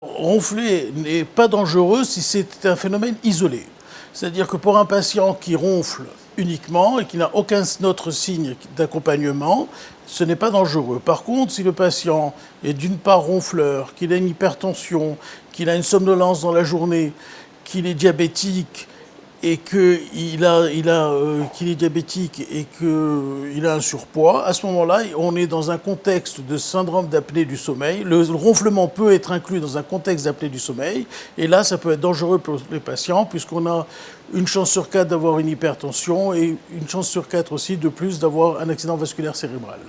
Ronfler n'est pas dangereux si c'est un phénomène isolé. C'est-à-dire que pour un patient qui ronfle uniquement et qui n'a aucun autre signe d'accompagnement, ce n'est pas dangereux. Par contre, si le patient est d'une part ronfleur, qu'il a une hypertension, qu'il a une somnolence dans la journée, qu'il est diabétique et qu'il est diabétique et qu'il a un surpoids, à ce moment-là, on est dans un contexte de syndrome d'apnée du sommeil. Le ronflement peut être inclus dans un contexte d'apnée du sommeil. Et là, ça peut être dangereux pour les patients puisqu'on a une chance sur 4 d'avoir une hypertension et une chance sur 4 aussi de plus d'avoir un accident vasculaire cérébral.